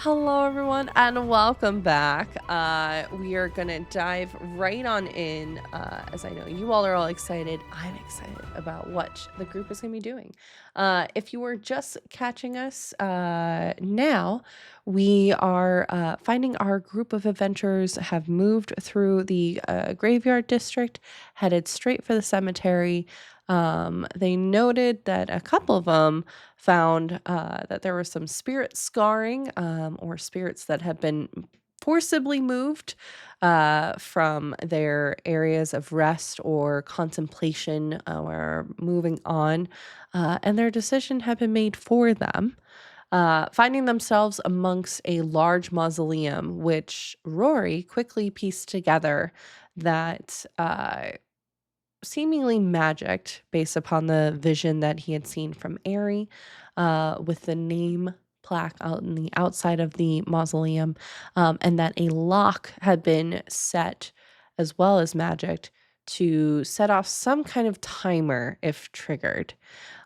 Hello, everyone, and welcome back. We are going to dive right on in. As I know you all are all excited, I'm excited about what the group is going to be doing. If you were just catching us now, we are finding our group of adventurers have moved through the graveyard district, headed straight for the cemetery. They noted that a couple of them found that there was some spirit scarring or spirits that had been forcibly moved from their areas of rest or contemplation or moving on, and their decision had been made for them. Finding themselves amongst a large mausoleum, which Rory quickly pieced together that seemingly magicked based upon the vision that he had seen from Aerie, with the name plaque out in the outside of the mausoleum, and that a lock had been set as well as magicked to set off some kind of timer if triggered.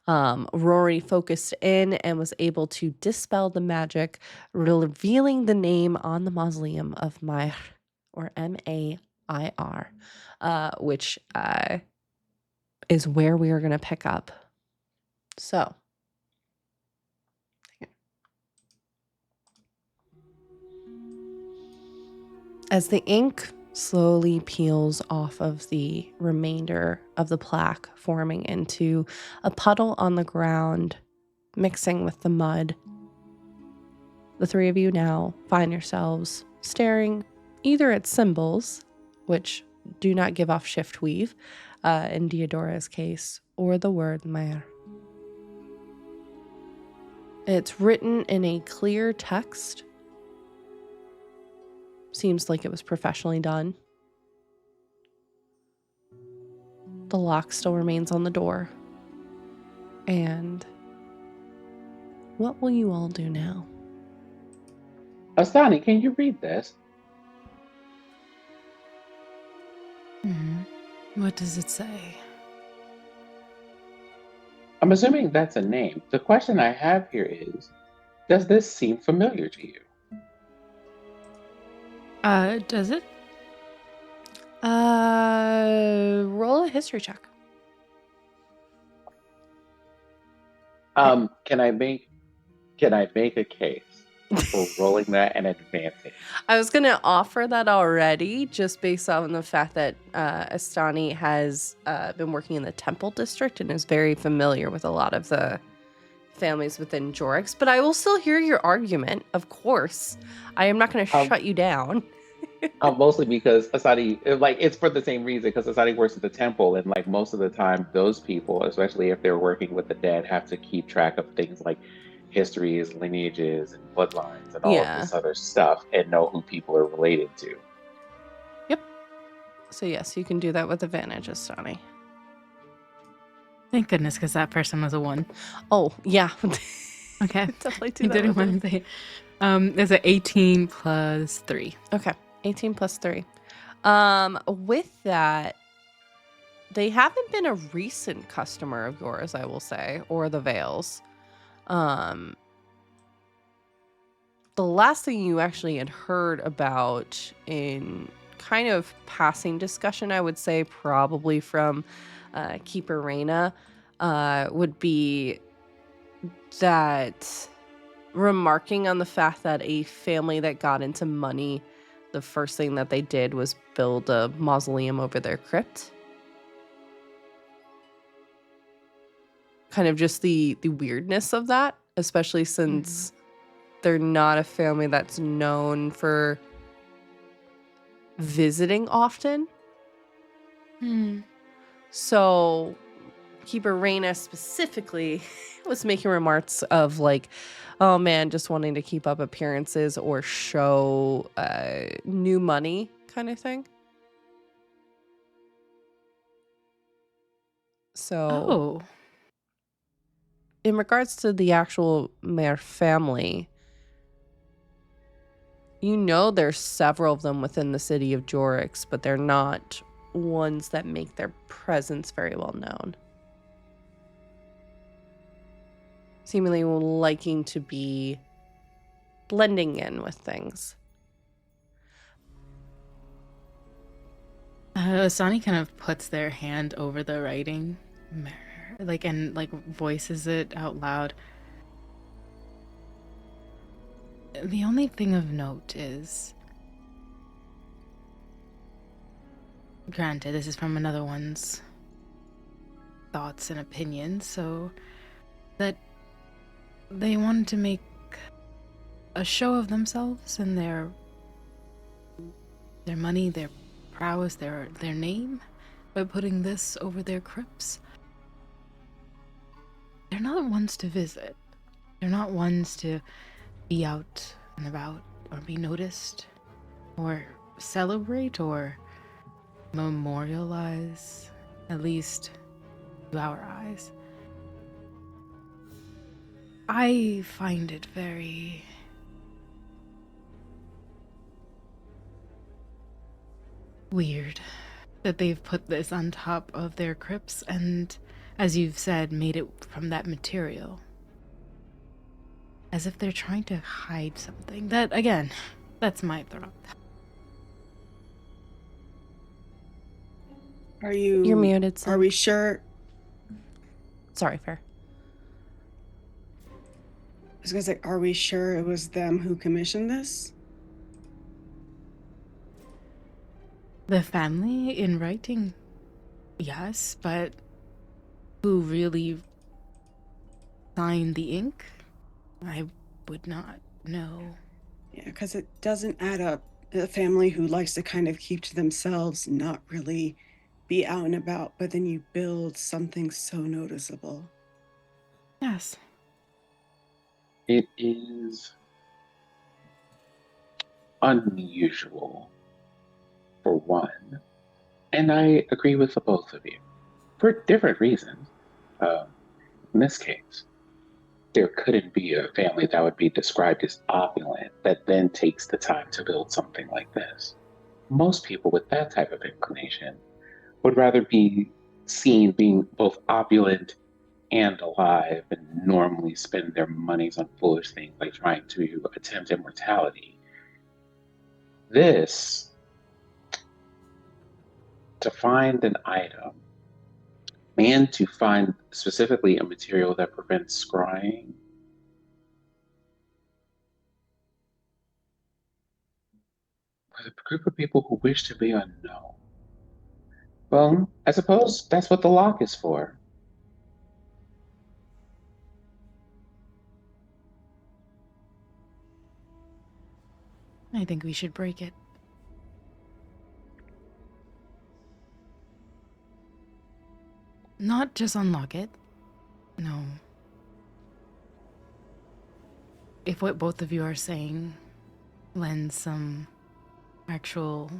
Rory focused in and was able to dispel the magic, revealing the name on the mausoleum of Mair, or Mair, which is where we are going to pick up. So, as the ink slowly peels off of the remainder of the plaque, forming into a puddle on the ground, mixing with the mud, the three of you now find yourselves staring either at symbols, which do not give off shift weave, in Deodora's case, or the word Mair. It's written in a clear text. Seems like it was professionally done. The lock still remains on the door. And what will you all do now? Asani, can you read this? What does it say? I'm assuming that's a name. The question I have here is, does this seem familiar to you? Does it? Roll a history check. Can I make a case for rolling that and advancing? I was going to offer that already, just based on the fact that Astani has been working in the Temple District and is very familiar with a lot of the families within Jorix. But I will still hear your argument, of course. I am not going to shut you down. Mostly because Asani, it's for the same reason, because Asani works at the temple, and like most of the time, those people, especially if they're working with the dead, have to keep track of things like histories, lineages, and bloodlines, and all of Yeah. this other stuff, and know who people are related to. Yep. So yes, you can do that with advantage, Astani. Thank goodness, because that person was a 1. Oh, yeah. Okay. Definitely do I that. didn't want to say. There's an 18 plus 3. Okay. 18 plus 3. With that, they haven't been a recent customer of yours, I will say, or the Veils. The last thing you actually had heard about in kind of passing discussion, I would say probably from Keeper Reyna, would be that remarking on the fact that a family that got into money, the first thing that they did was build a mausoleum over their crypt. Kind of just the weirdness of that, especially since they're not a family that's known for visiting often. So Keeper Reyna specifically was making remarks of like, oh man, just wanting to keep up appearances or show new money kind of thing. So in regards to the actual Mair family, you know there's several of them within the city of Jorix, but they're not ones that make their presence very well known. Seemingly liking to be blending in with things. Asani kind of puts their hand over the writing, and voices it out loud. The only thing of note is, granted, this is from another one's thoughts and opinions, so that they wanted to make a show of themselves and their money, their prowess, their name, by putting this over their crypts. They're not ones to visit. They're not ones to be out and about or be noticed or celebrate or memorialize, at least to our eyes. I find it very weird that they've put this on top of their crypts and, as you've said, made it from that material. As if they're trying to hide something. That, again, that's my thought. You're muted, Sim. Are we sure? Sorry, Fair. I was gonna say, are we sure it was them who commissioned this? The family in writing, yes, but who really signed the ink? I would not know. Yeah, because it doesn't add up. A family who likes to kind of keep to themselves, not really be out and about, but then you build something so noticeable. Yes. It is unusual, for one, and I agree with the both of you for different reasons. In this case, there couldn't be a family that would be described as opulent that then takes the time to build something like this. Most people with that type of inclination would rather be seen being both opulent and alive and normally spend their monies on foolish things like trying to attempt immortality. This, to find an item and to find specifically a material that prevents scrying, for the group of people who wish to be unknown. Well, I suppose that's what the lock is for. I think we should break it. Not just unlock it. No. If what both of you are saying lends some actual,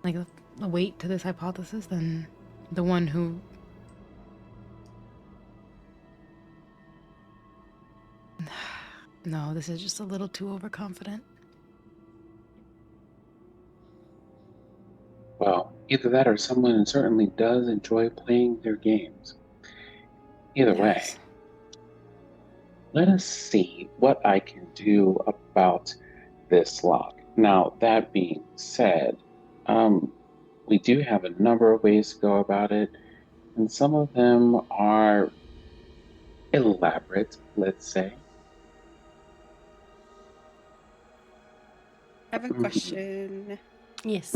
a weight to this hypothesis, then the one who... No, this is just a little too overconfident. Well, either that or someone certainly does enjoy playing their games. Either way, let us see what I can do about this lock. Now, that being said, we do have a number of ways to go about it, and some of them are elaborate, let's say. I have a question. Yes.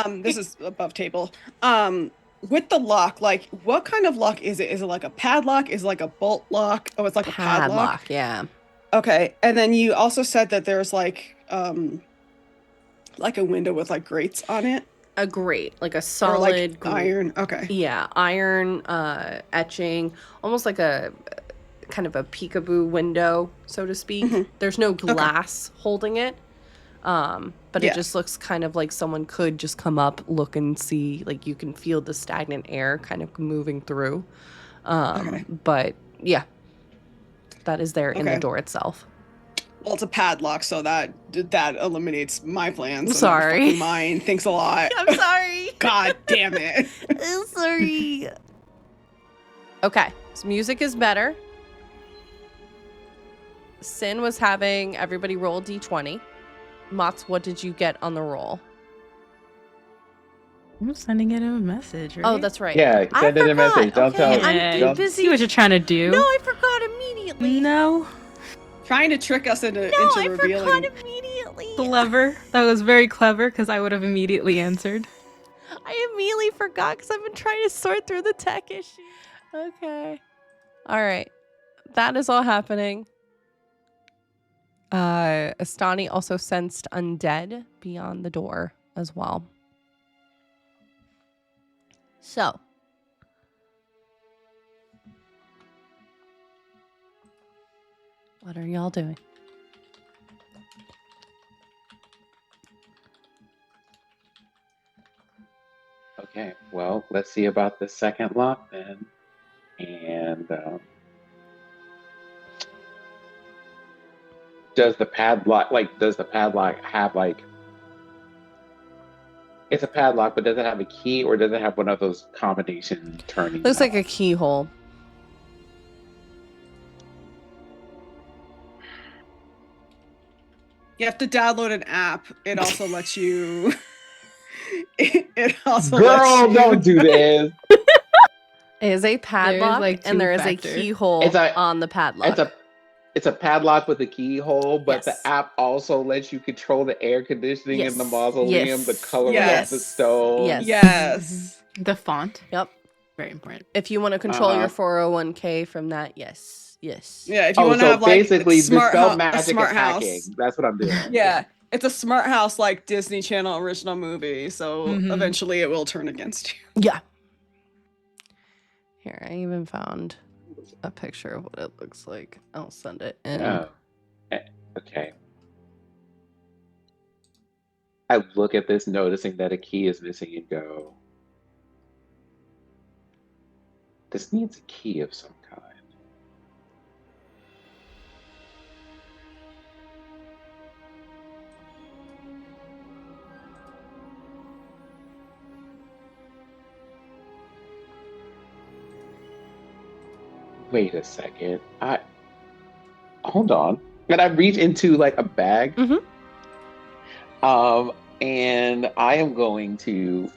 This is above table. With the lock, like, what kind of lock is it? Is it like a padlock? Is it like a bolt lock? Oh, it's like a padlock. Yeah. Okay, and then you also said that there's like a window with like grates on it. A grate, like a Or solid like iron. Okay. Yeah, iron etching, almost like a kind of a peekaboo window, so to speak. Mhm. There's no glass holding it. But Yeah. it just looks kind of like someone could just come up, look and see, like you can feel the stagnant air kind of moving through. Okay. But yeah, that is there in the Okay. door itself. Well, it's a padlock, so that eliminates my plans. Sorry. Mine. Thanks a lot. I'm sorry. God damn it. I'm sorry. Okay, so music is better. Sin was having everybody roll a d20. Mots, what did you get on the roll? I'm sending it a message, right? Oh, that's right. Yeah, I send it a forgot. message. Don't Okay, tell. I'm too Don't busy. See what you're trying to do. No, I forgot immediately. No. Trying to trick us into I revealing. forgot immediately. Clever. That was very clever because I would have immediately answered. I immediately forgot because I've been trying to sort through the tech issues. Okay. All right. That is all happening. Astani also sensed undead beyond the door as well. So. What are y'all doing? Okay, well, let's see about the second lock then. And does the padlock have like, it's a padlock, but does it have a key or does it have one of those combination turning? Looks like a knobs? keyhole. You have to download an app. It also lets you. It also Girl, lets you. don't do this. It is a padlock, like, and there is a two-factor. keyhole on the padlock. It's a padlock with a keyhole, but Yes. the app also lets you control the air conditioning in the Yes. mausoleum, the Yes. color Yes. of the stone. Yes. Yes. The font. Yep. Very important. If you want to control your Uh-huh. 401k from that, yes. Yes. Yeah, if you Oh, want to so have like basically, smart dispel a magic smart is house. hacking. That's what I'm doing. Yeah, it's a smart house like Disney Channel original movie. So Mhm. eventually it will turn against you. Yeah. Here, I even found a picture of what it looks like. I'll send it in. Oh. Okay. I look at this, noticing that a key is missing, and go, this needs a key of some kind. Wait a second. Hold on. And I reach into like a bag. Mhm. And I am going to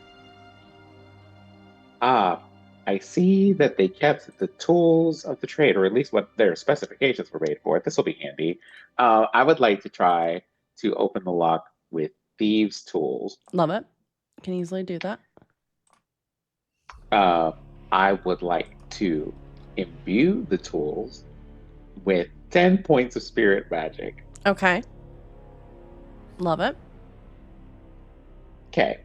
I see that they kept the tools of the trade, or at least what their specifications were made for. This will be handy. I would like to try to open the lock with thieves' tools. Love it. Can easily do that. I would like to imbue the tools with 10 points of spirit magic. Okay. Love it. Okay.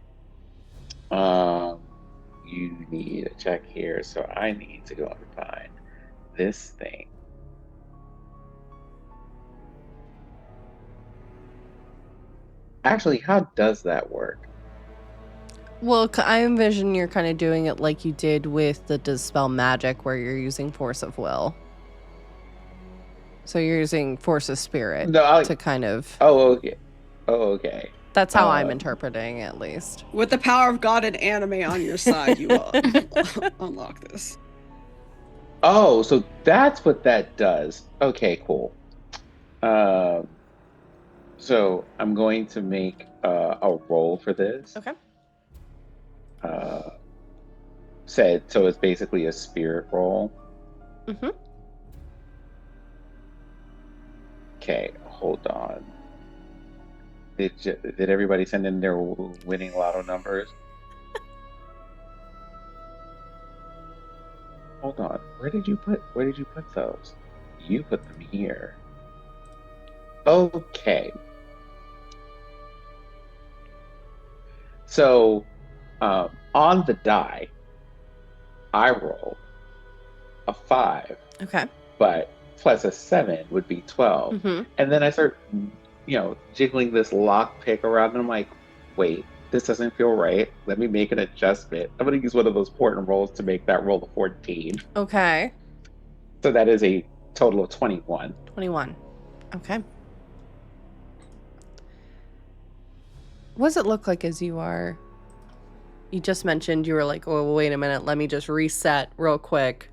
You need a check here, so I need to go and find this thing. Actually, how does that work? Well, I envision you're kind of doing it like you did with the Dispel Magic, where you're using Force of Will. So you're using Force of Spirit to kind of... Oh, okay. Oh, okay. That's how I'm interpreting, at least. With the power of God and anime on your side, you will unlock this. Oh, so that's what that does. Okay, cool. So I'm going to make a roll for this. Okay. So it's basically a spirit roll. Mm-hmm. Okay, hold on. Did everybody send in their winning lotto numbers? Hold on. Where did you put those? You put them here. Okay. So, on the die, I roll a 5. Okay. But plus a 7 would be 12. Mm-hmm. And then I start, jiggling this lock pick around, and I'm like, wait, this doesn't feel right. Let me make an adjustment. I'm going to use one of those portent rolls to make that roll a 14. Okay. So that is a total of 21. 21. Okay. What does it look like as you are... You just mentioned you were like, oh, wait a minute, let me just reset real quick.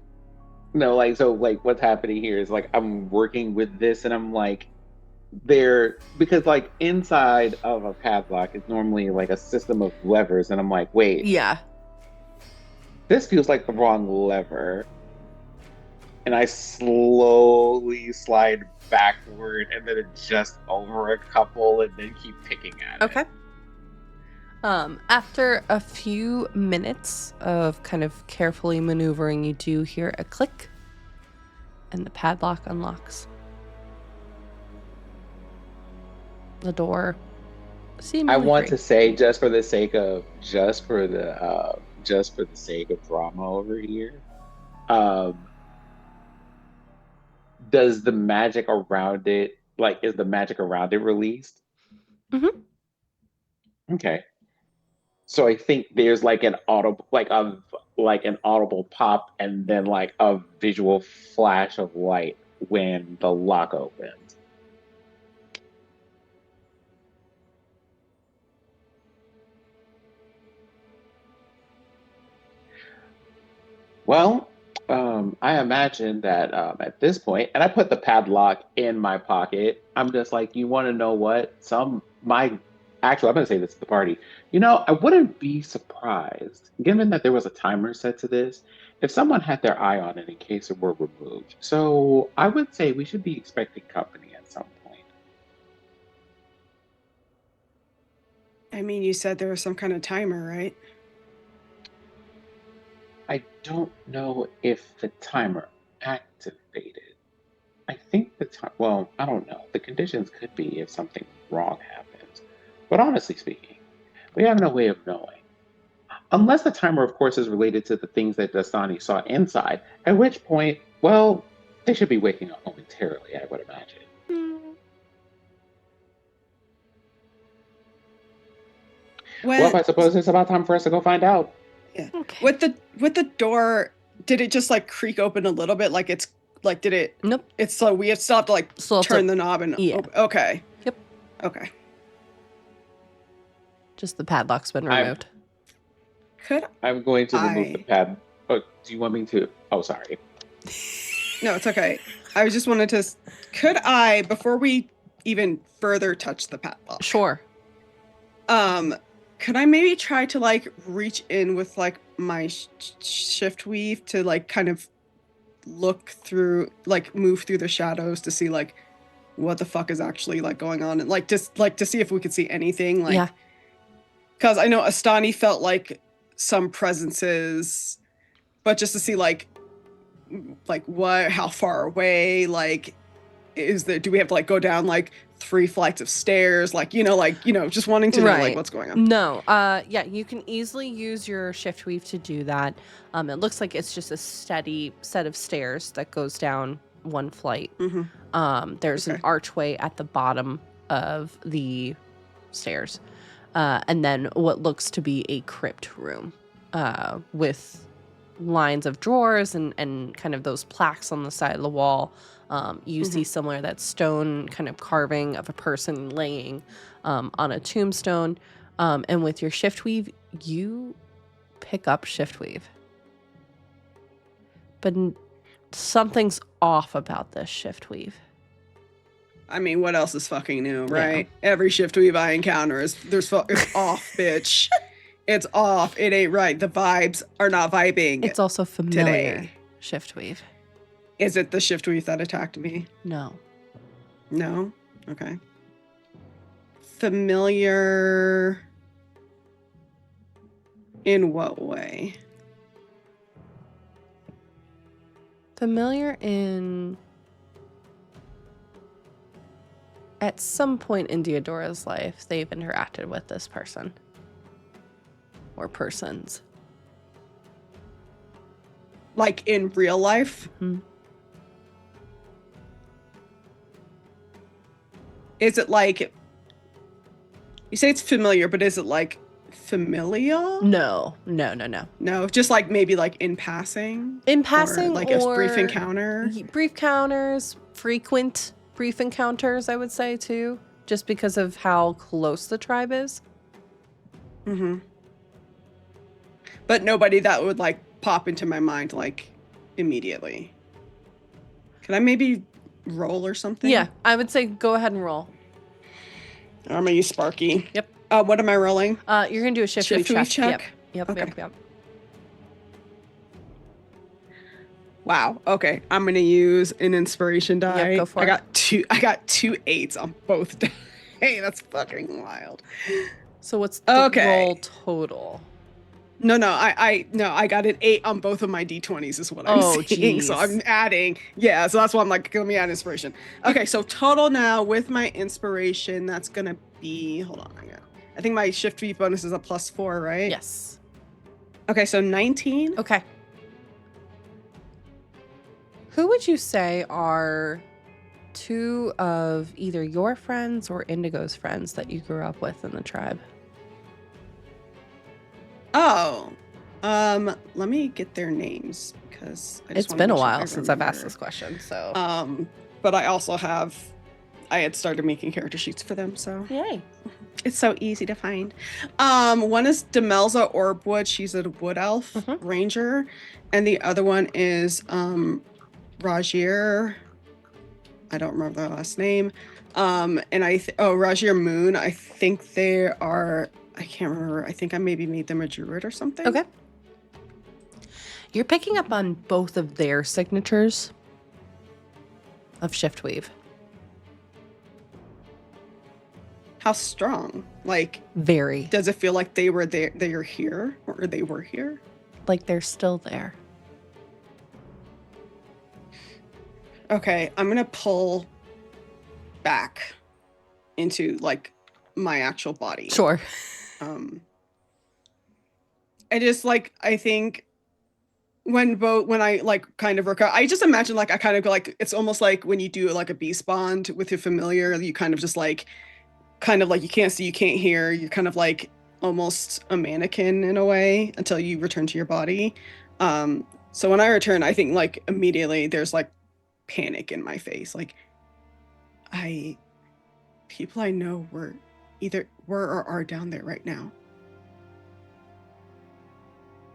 No, like so like what's happening here is like I'm working with this and I'm like there because like inside of a padlock is normally like a system of levers and I'm like, wait, Yeah. this feels like the wrong lever. And I slowly slide backward and then adjust over a couple and then keep picking at it. Okay. After a few minutes of kind of carefully maneuvering, you do hear a click and the padlock unlocks. The door seemingly I want free. to say just for the sake of drama over here, um, does the magic around it like is the magic around it released? Mm-hmm. Okay. So I think there's like an audible pop and then like a visual flash of light when the lock opens. Well, I imagine that at this point, and I put the padlock in my pocket. I'm just like, you want to know what? Actually, I'm going to say this to the party. I wouldn't be surprised, given that there was a timer set to this, if someone had their eye on it in case it were removed. So I would say we should be expecting company at some point. I mean, you said there was some kind of timer, right? I don't know if the timer activated. I think well, I don't know. The conditions could be if something wrong happens. But honestly speaking, we have no way of knowing. Unless the timer, of course, is related to the things that Dastani saw inside, at which point, well, they should be waking up momentarily, I would imagine. Well, I suppose it's about time for us to go find out. Yeah. Okay. With the door, did it just like creak open a little bit? Like it's like did it? Nope. It's so we have still have to like turn the knob and yeah. Okay. Yep. Okay. Just the padlock's been removed. I'm going to remove the pad. Oh, do you want me to? Oh, sorry. No, it's okay. I just wanted to. Could I, before we even further touch the padlock? Sure. Could I maybe try to like reach in with like my shift weave to like kind of look through, like move through the shadows to see like what the fuck is actually like going on, and like just like to see if we could see anything, like. Yeah. Because I know Astani felt like some presences, but just to see like what, how far away, like do we have to like go down like 3 flights of stairs, like just wanting to know like what's going on. No, yeah, you can easily use your shift weave to do that. It looks like it's just a steady set of stairs that goes down 1 flight. Mm-hmm. There's an archway at the bottom of the stairs. And then what looks to be a crypt room with lines of drawers and kind of those plaques on the side of the wall. You see somewhere that stone kind of carving of a person laying on a tombstone. And with your shift weave, you pick up shift weave. But something's off about this shift weave. I mean, what else is fucking new, right? Yeah. Every shift weave I encounter it's off, bitch. It's off. It ain't right. The vibes are not vibing. It's also familiar today. Shift weave. Is it the shift weave that attacked me? No. No? Okay. Familiar in what way? Familiar in... At some point in Deodora's life, they've interacted with this person. Or persons. Like in real life? Mm-hmm. Is it like... You say it's familiar, but is it like familial? No, just like maybe like in passing? In passing, or like a brief encounter? Brief encounters, frequent brief encounters, I would say, too. Just because of how close the tribe is. Mm-hmm. But nobody that would like pop into my mind like immediately. Can I maybe roll or something? Yeah, I would say go ahead and roll. I'm gonna use Sparky. Yep. What am I rolling? You're gonna do a shift weave check. Yep. Okay. Yep. Wow. Okay. I'm gonna use an inspiration die. Yep, go for it. I got 2 8s on both die. Hey, that's fucking wild. So what's the Okay. roll total? No, I got an 8 on both of my d20s is what I'm seeing. So I'm adding. Yeah, so that's why I'm like, let me add inspiration. Okay, so total now with my inspiration, that's gonna be, hold on, I think my shift weave bonus is a +4, right? Yes. Okay, so 19. Okay. Who would you say are 2 of either your friends or Indigo's friends that you grew up with in the tribe? Oh, let me get their names because It's been a while since I've asked this question, so. But I also I had started making character sheets for them, so. Yay. It's so easy to find. One is Demelza Orbwood. She's a wood elf ranger. And the other one is Rajier. I don't remember their last name. And Rajier Moon. I think they are, I can't remember. I think I maybe made them a druid or something. Okay. You're picking up on both of their signatures of shift weave. How strong? Like, Very. does it feel like they were there, they are here, or they were here? Like they're still there. Okay, I'm gonna pull back into like my actual body. Sure. I just like, I think when I like kind of recover, I just imagine like I kind of go like, it's almost like when you do like a beast bond with your familiar, you kind of just like, you can't see, you can't hear, you're kind of like almost a mannequin in a way until you return to your body. So when I return, I think like immediately there's like panic in my face. Like people I know were or are down there right now.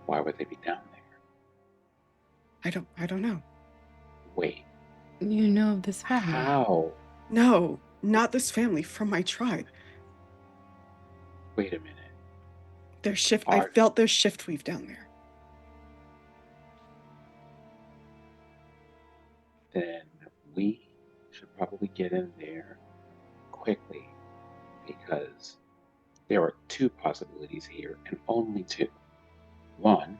Why would they be down there? I don't know. Wait. You know this family. How? No, not this family, from my tribe. Wait a minute. I felt their shift weave down there. Then we should probably get in there quickly, because there are 2 possibilities here, and only 2. One,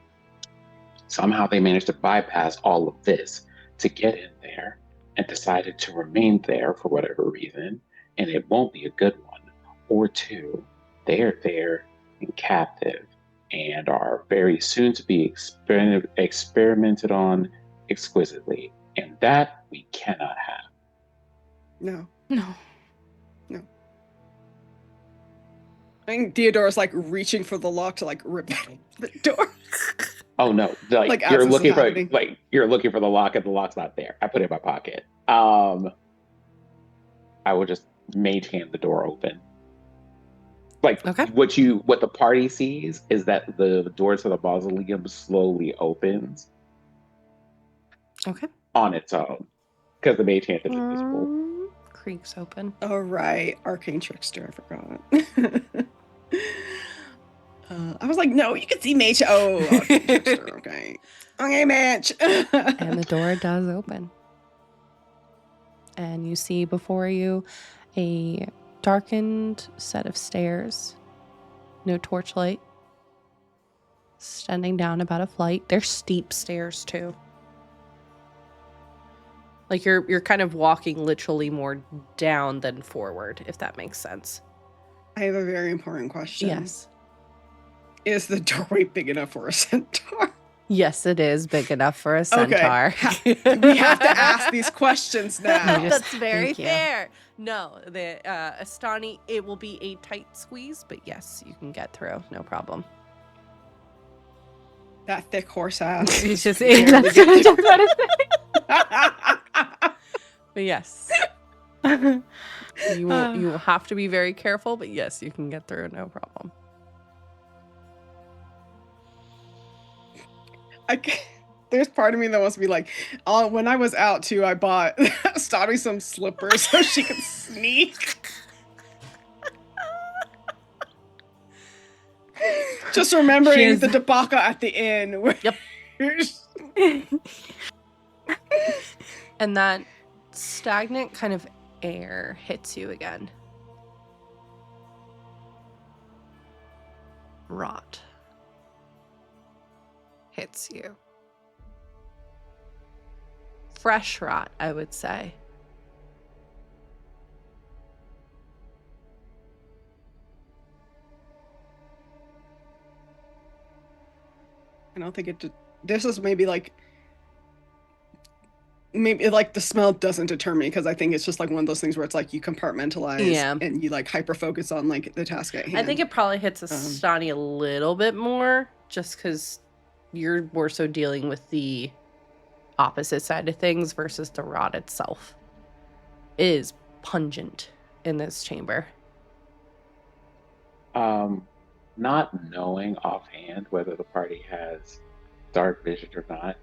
somehow they managed to bypass all of this to get in there and decided to remain there for whatever reason, and it won't be a good one. Or 2, they're there and captive and are very soon to be experimented on exquisitely, and that we cannot have. No. I think Theodora's like reaching for the lock to like rip the door. Oh no! Like as you're this is looking for happening. you're looking for the lock, and the lock's not there. I put it in my pocket. I will just mage hand the door open. Like, Okay. what the party sees is that the door to the mausoleum slowly opens Okay. on its own, because the mage hand is invisible. Creaks open. Oh right, arcane trickster. I forgot. I was like, no, you can see mage. Oh, arcane trickster. Okay, mage. And the door does open. And you see before you a darkened set of stairs. No torchlight. Standing down about a flight. They're steep stairs too. Like you're kind of walking literally more down than forward, if that makes sense. I have a very important question. Yes. Is the doorway big enough for a centaur? Yes, it is big enough for a centaur. Okay. We have to ask these questions now. That's very Thank you. fair. No, the Astani, it will be a tight squeeze, but yes, you can get through. No problem. That thick horse ass. It's just Barely that's get what I to- just wanted to But yes, say. you will have to be very careful, but yes, you can get through. No problem. There's part of me that wants to be like, oh, when I was out too, I bought Stotty some slippers so she could sneak. Just remembering the debacle at the inn. Yep. And that stagnant kind of air hits you again. Rot hits you. Fresh rot, I would say. I don't think it. This is maybe like the smell doesn't deter me because I think it's just like one of those things where it's like you compartmentalize and you like hyper focus on like the task at hand. I think it probably hits Astani a little bit more just because you're more so dealing with the opposite side of things versus the rot itself. It is pungent in this chamber. Not knowing offhand whether the party has dark vision or not,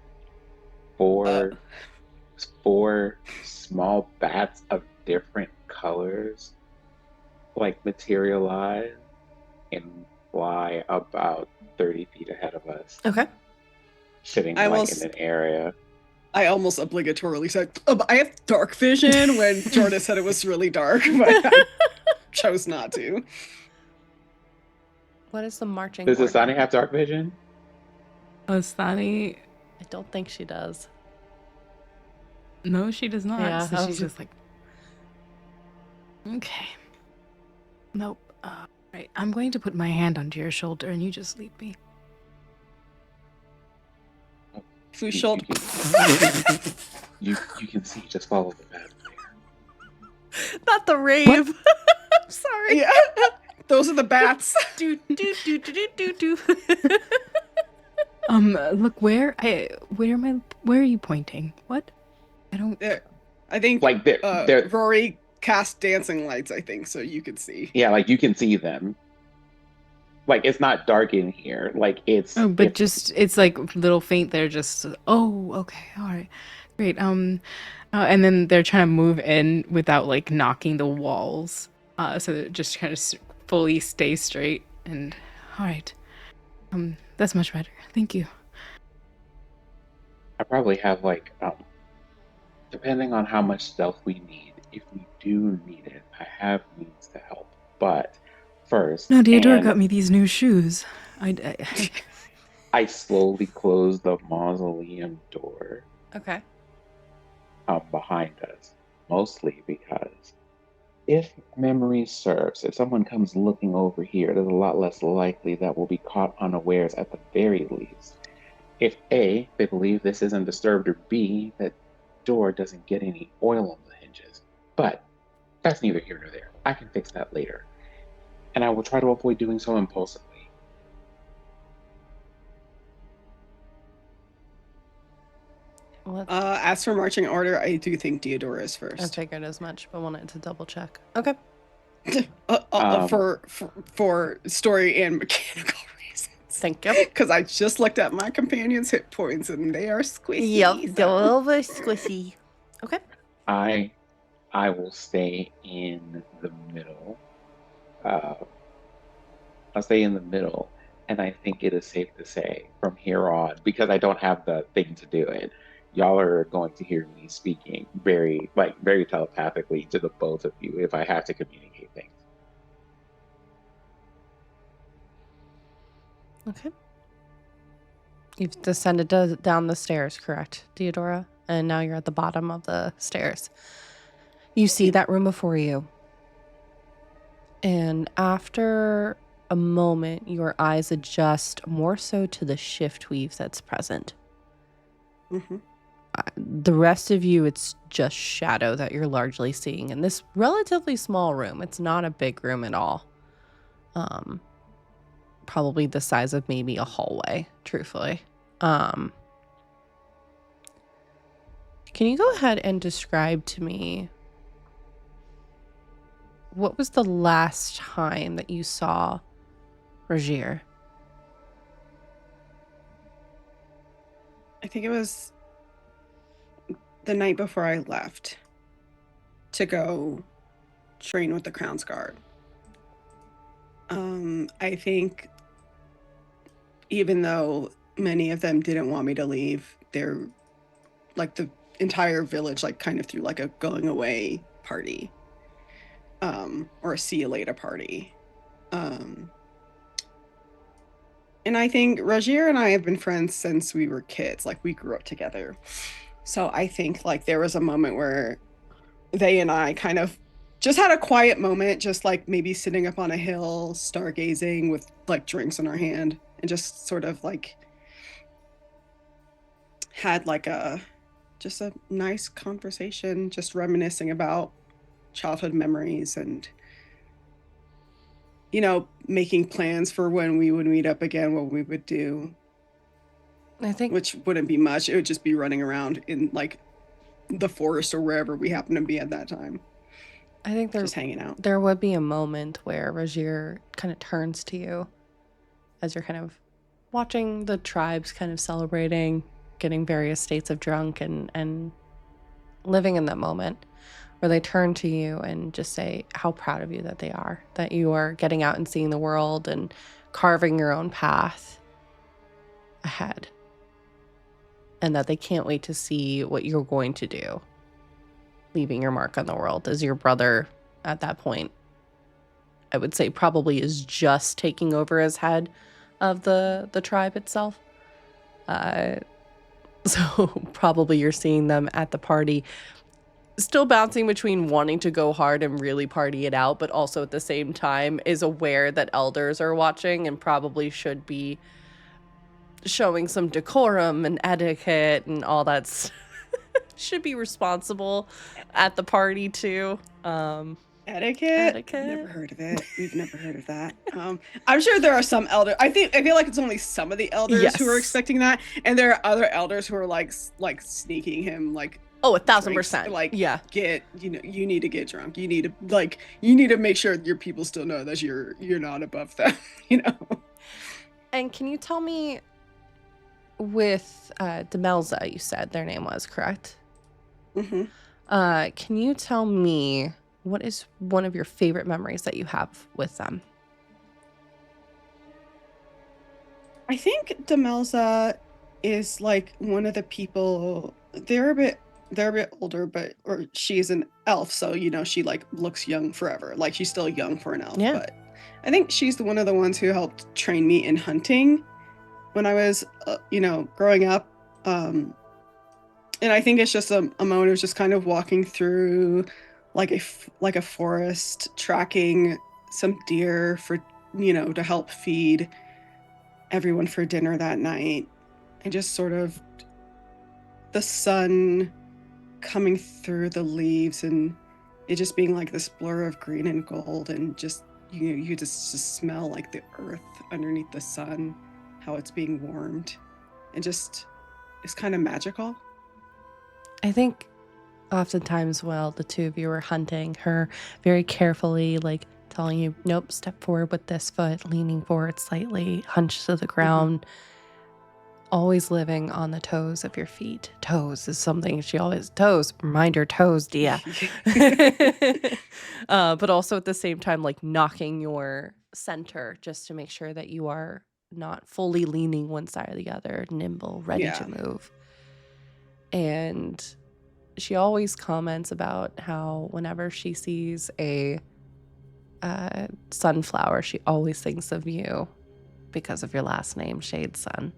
four small bats of different colors like materialize and fly about 30 feet ahead of us. Okay. Sitting in an area. I almost obligatorily said, I have dark vision when Jordan said it was really dark, but I chose not to. What is the marching Does order? Astani have dark vision? Astani? I don't think she does. No, she does not. Yeah, so she's just like, okay. Nope. Right. I'm going to put my hand onto your shoulder and you just lead me. Whose shoulder? You can see, just follow the bat there. Not the rave. I'm sorry. Yeah. Those are the bats. do. Look, where are you pointing? What? I don't. I think like they're Rory cast dancing lights, I think, so you could see. Yeah, like you can see them. Like it's not dark in here. Like it's it's like little faint there. Just okay, all right, great. And then they're trying to move in without like knocking the walls. So that it just kind of fully stay straight. And all right, that's much better. Thank you. I probably have like depending on how much stealth we need, if we do need it, I have means to help. But first, no, Deodora got me these new shoes. I slowly close the mausoleum door. Okay. Behind us, mostly because if memory serves, if someone comes looking over here, it is a lot less likely that we'll be caught unawares at the very least. If A, they believe this isn't disturbed, or B, that door doesn't get any oil on the hinges. But that's neither here nor there. I can fix that later. And I will try to avoid doing so impulsively. As for marching order, I do think Deodora is first. I figured as much, but wanted to double check. Okay. For story and mechanical reasons. Thank you. Because I just looked at my companion's hit points and they are squishy. Yep, they're a little bit squishy. Okay. I will stay in the middle. I'll stay in the middle, and I think it is safe to say from here on, because I don't have the thing to do it, y'all are going to hear me speaking very telepathically to the both of you if I have to communicate things. Okay. You've descended down the stairs, correct, Deodora? And now you're at the bottom of the stairs. You see that room before you. And after a moment, your eyes adjust more so to the shift weave that's present. Mm-hmm. The rest of you, it's just shadow that you're largely seeing in this relatively small room. It's not a big room at all. Probably the size of maybe a hallway, truthfully. Can you go ahead and describe to me what was the last time that you saw Rogier? I think it was the night before I left to go train with the Crown's Guard. I think even though many of them didn't want me to leave, they're like the entire village like kind of threw like a going away party, or a see you later party. And I think Rogier and I have been friends since we were kids. Like, we grew up together. So I think like there was a moment where they and I kind of just had a quiet moment, just like maybe sitting up on a hill, stargazing with like drinks in our hand, and just sort of like had like just a nice conversation, just reminiscing about childhood memories and, you know, making plans for when we would meet up again, what we would do. I think Which wouldn't be much. It would just be running around in like the forest or wherever we happen to be at that time. I think Just hanging out. there would be a moment where Rogier kind of turns to you as you're kind of watching the tribes kind of celebrating, getting various states of drunk and living in that moment, where they turn to you and just say how proud of you that they are, that you are getting out and seeing the world and carving your own path ahead, and that they can't wait to see what you're going to do, leaving your mark on the world. As your brother at that point, I would say, probably is just taking over as head of the tribe itself. So probably you're seeing them at the party, still bouncing between wanting to go hard and really party it out, but also at the same time is aware that elders are watching and probably should be showing some decorum and etiquette and all that. Should be responsible at the party too. Etiquette? Never heard of it. We've never heard of that. I'm sure there are some elders. I feel like it's only some of the elders who are Yes. expecting that, and there are other elders who are like sneaking him like, Oh, 1,000%. drinks, like, yeah. You need to get drunk. You need to make sure your people still know that you're not above them. You know. And can you tell me, with Demelza, you said their name was, correct? Mm-hmm. Can you tell me what is one of your favorite memories that you have with them? I think Demelza is like one of the people. They're a bit older, or she's an elf, so you know she like looks young forever. Like, she's still young for an elf. Yeah. But I think she's one of the ones who helped train me in hunting when I was, growing up. And I think it's just a moment of just kind of walking through like a forest, tracking some deer for, to help feed everyone for dinner that night. And just sort of the sun coming through the leaves and it just being like this blur of green and gold, and just you just smell like the earth underneath the sun, how it's being warmed, and just it's kind of magical. I think oftentimes while the two of you were hunting, her very carefully, like, telling you, nope, step forward with this foot, leaning forward slightly, hunched to the ground, always living on the toes of your feet. Toes is something she always, toes, remind your toes, Dia. But also at the same time, like, knocking your center just to make sure that you are not fully leaning one side or the other, nimble, ready to move. And she always comments about how whenever she sees a sunflower, she always thinks of you because of your last name, Shade Sun.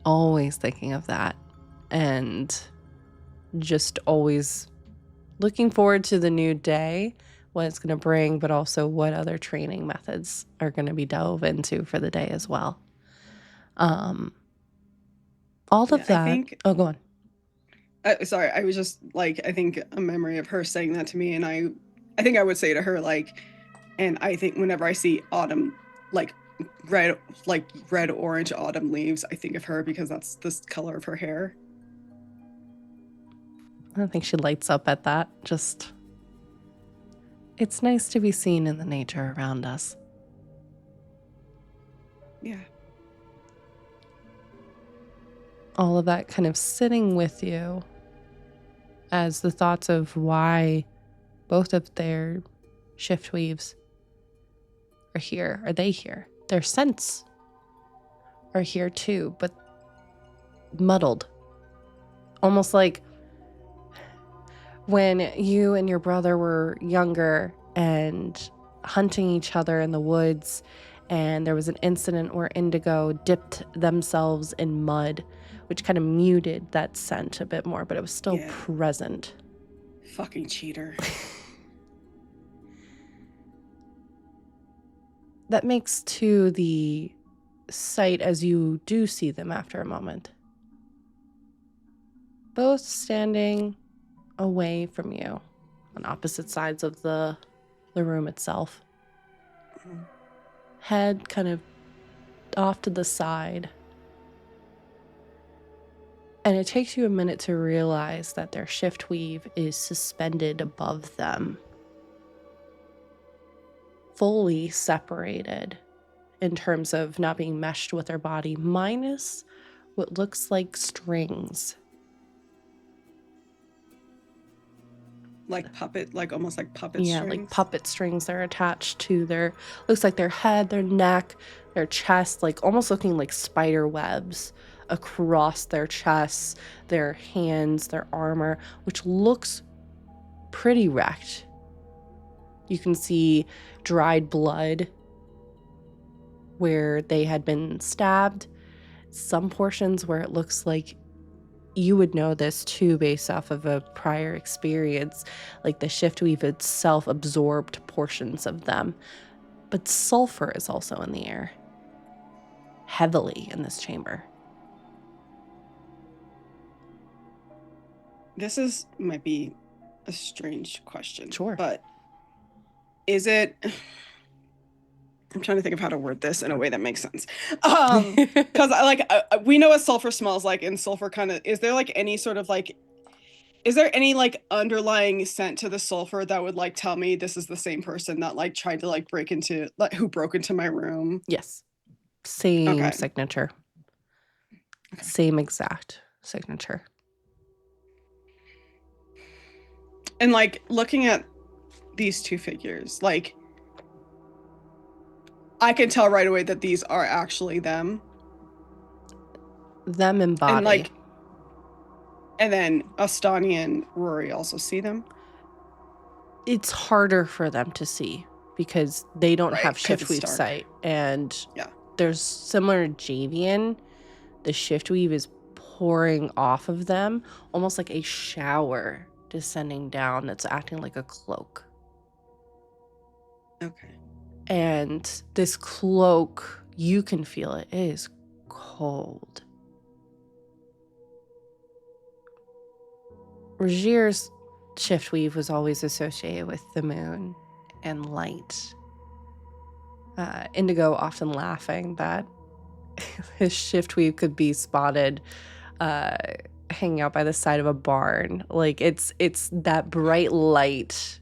Always thinking of that, and just always looking forward to the new day, what it's going to bring, but also what other training methods are going to be dove into for the day as well. All of that. I think, oh, go on. Sorry, I was just like, I think a memory of her saying that to me, and I think I would say to her, like, and I think whenever I see autumn, like red orange autumn leaves, I think of her because that's the color of her hair. I think she lights up at that. Just, it's nice to be seen in the nature around us. Yeah. all of that kind of sitting with you as the thoughts of why both of their shift weaves are here. Are they here? Their scents are here too, but muddled. Almost like when you and your brother were younger and hunting each other in the woods, and there was an incident where Indigo dipped themselves in mud, which kind of muted that scent a bit more, but it was still present. Fucking cheater. That makes too the sight as you do see them after a moment. Both standing away from you on opposite sides of the room itself. Head kind of off to the side. And it takes you a minute to realize that their shift weave is suspended above them. Fully separated in terms of not being meshed with their body, minus what looks like strings. Like puppet, like almost like puppet Yeah, strings. like puppet strings that are attached to their, looks like their head, their neck, their chest, like almost looking like spider webs across their chests, their hands, their armor, which looks pretty wrecked. You can see dried blood where they had been stabbed. Some portions where it looks like you would know this too based off of a prior experience, like the shift weave itself absorbed portions of them. But sulfur is also in the air, heavily in this chamber. This might be a strange question. Sure. But is it... I'm trying to think of how to word this in a way that makes sense. Because we know what sulfur smells like, and sulfur kind of, is there like any sort of like, is there any like underlying scent to the sulfur that would like tell me this is the same person that like tried to like break into, like who broke into my room? Yes. Same Okay. signature. Okay. Same exact signature. And like looking at these two figures, like I can tell right away that these are actually them. Them in body. And like, and then Astani and Rory also see them. It's harder for them to see because they don't have shift weave dark. sight. And yeah, there's similar to Javian, the shift weave is pouring off of them, almost like a shower descending down that's acting like a cloak. Okay. And this cloak, you can feel it is cold. Rogier's shift weave was always associated with the moon and light. Indigo often laughing that his shift weave could be spotted hanging out by the side of a barn. Like it's that bright light.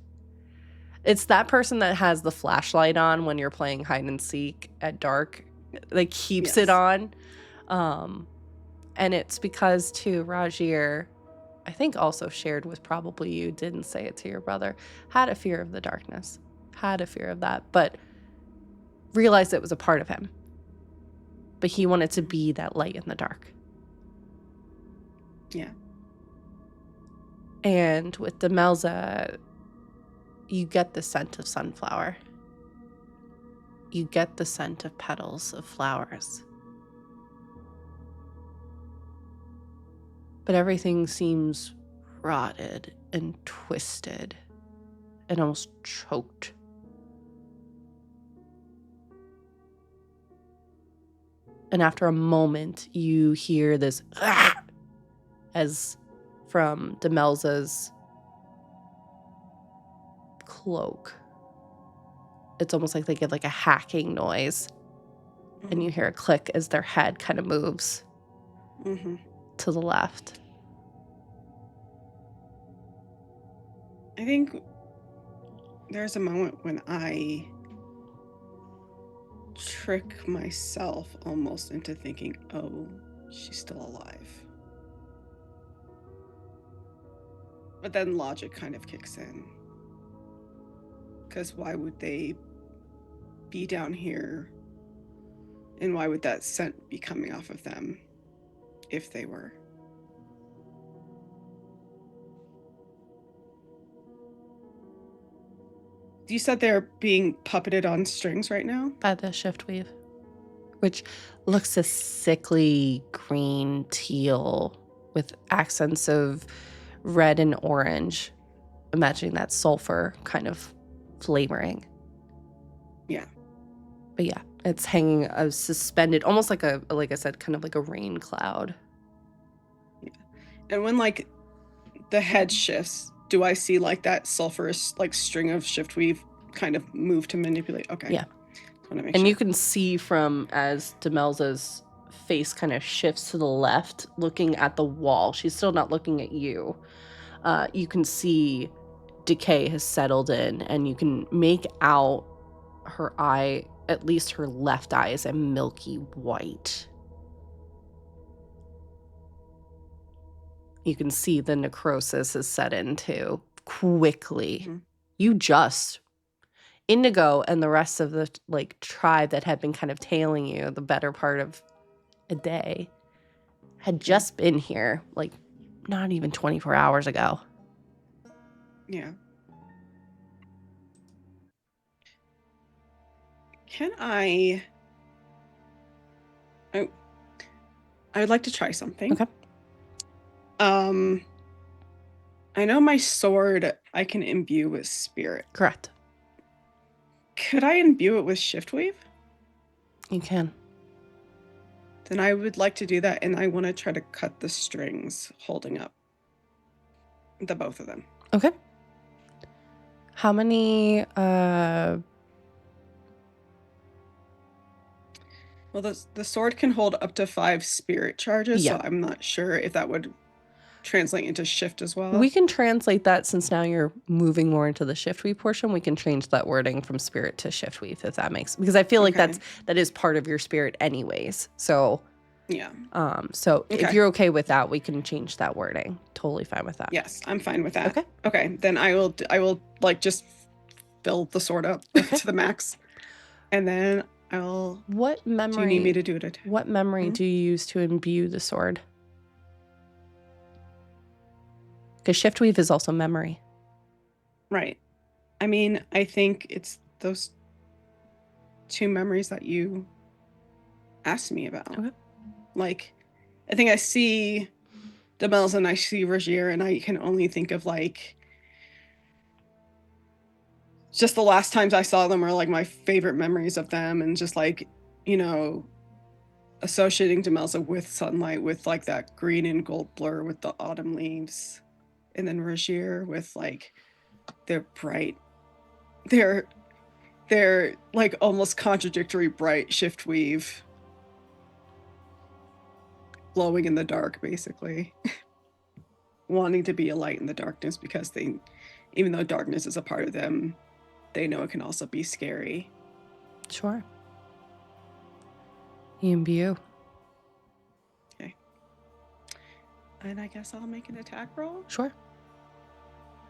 It's that person that has the flashlight on when you're playing hide and seek at dark, that keeps it on. And it's because too, Rogier, I think also shared with probably you, didn't say it to your brother, had a fear of the darkness, had a fear of that, but realized it was a part of him. But he wanted to be that light in the dark. Yeah. And with Demelza, you get the scent of sunflower. You get the scent of petals of flowers. But everything seems rotted and twisted and almost choked. And after a moment, you hear this as from Demelza's cloak. It's almost like they get like a hacking noise. And you hear a click as their head kind of moves to the left. I think there's a moment when I trick myself almost into thinking, oh, she's still alive. But then logic kind of kicks in. Because why would they be down here? And why would that scent be coming off of them if they were? You said they're being puppeted on strings right now? By the shift weave, which looks a sickly green teal with accents of red and orange. Imagining that sulfur kind of flavoring. Yeah. But yeah, it's hanging suspended, almost like like I said, kind of like a rain cloud. Yeah. And when like the head shifts, do I see like that sulfurous like string of shift weave kind of move to manipulate? Okay. Yeah. And sure. You can see from as Demelza's face kind of shifts to the left, looking at the wall. She's still not looking at you. You can see decay has settled in, and you can make out her eye, at least her left eye, is a milky white. You can see the necrosis has set in too quickly. Mm-hmm. Indigo and the rest of the like tribe that had been kind of tailing you the better part of a day had just been here, like not even 24 hours ago. Yeah. Can I would like to try something. Okay. I know my sword I can imbue with spirit. Correct. Could I imbue it with shiftweave? You can. Then I would like to do that, and I want to try to cut the strings holding up the both of them. Okay. How many Well, the sword can hold up to 5 spirit charges, Yeah. so I'm not sure if that would translate into shift as well. We can translate that, since now you're moving more into the shift weave portion. We can change that wording from spirit to shift weave, if that makes, because I feel like that is part of your spirit anyways. So yeah. If you're okay with that, we can change that wording. Totally fine with that. Yes, I'm fine with that. Okay. Okay, then I will like just fill the sword up to the max, and then I'll. What memory? Do you need me to do it? What memory do you use to imbue the sword? Because shift weave is also memory. Right. I mean, I think it's those 2 memories that you asked me about. Okay. Like, I think I see Demelza and I see Rogier, and I can only think of like just the last times I saw them are like my favorite memories of them, and just like, you know, associating Demelza with sunlight, with like that green and gold blur with the autumn leaves. And then Rogier with like their bright, they're like almost contradictory bright shift weave, glowing in the dark, basically. Wanting to be a light in the darkness, because they, even though darkness is a part of them, they know it can also be scary. Sure. Imbue. Okay. And I guess I'll make an attack roll. Sure.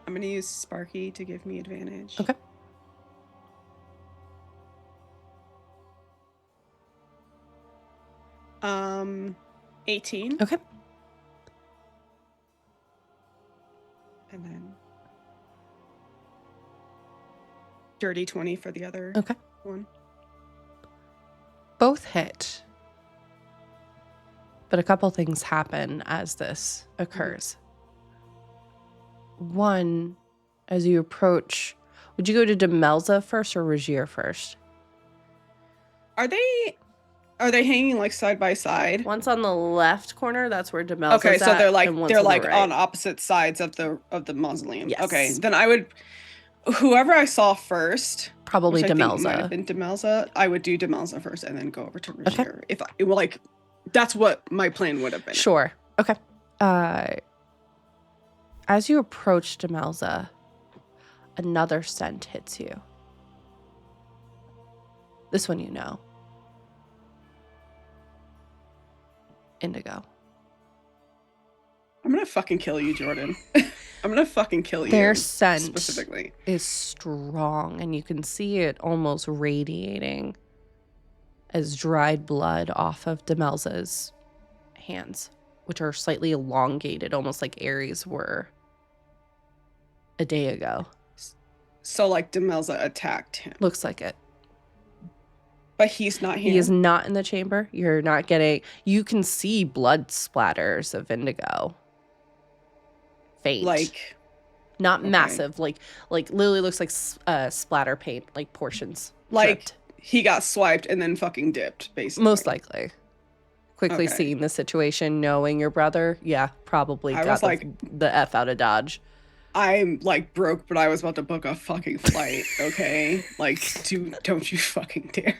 I'm gonna use Sparky to give me advantage. Okay. Um, 18. Okay. And then dirty 20 for the other one. Both hit. But a couple things happen as this occurs. One, as you approach, would you go to Demelza first or Rogier first? Are they hanging like side by side? One's on the left corner. That's where Demelza's Okay, so they're like right. on opposite sides of the mausoleum. Yes. Okay, then I would, whoever I saw first, probably Demelza. Might have been Demelza. I would do Demelza first and then go over to Rogier. Okay. That's what my plan would have been. Sure. Okay. As you approach Demelza, another scent hits you. This one you know. Indigo. I'm gonna fucking kill you, Jordan. I'm gonna fucking kill you. Their scent specifically is strong, and you can see it almost radiating as dried blood off of Demelza's hands, which are slightly elongated, almost like Ares were a day ago. So, like, Demelza attacked him. Looks like it. But he's not here. He is not in the chamber. You're not getting... You can see blood splatters of Indigo. Faint. Like... Not okay. massive. Like literally looks like splatter paint, like portions. Like, dripped. he got swiped and then fucking dipped, basically. Most likely. Quickly Okay. seeing the situation, knowing your brother, yeah, probably I got was like... the F out of Dodge. I'm, like, broke, but I was about to book a fucking flight, okay? Like, don't you fucking dare.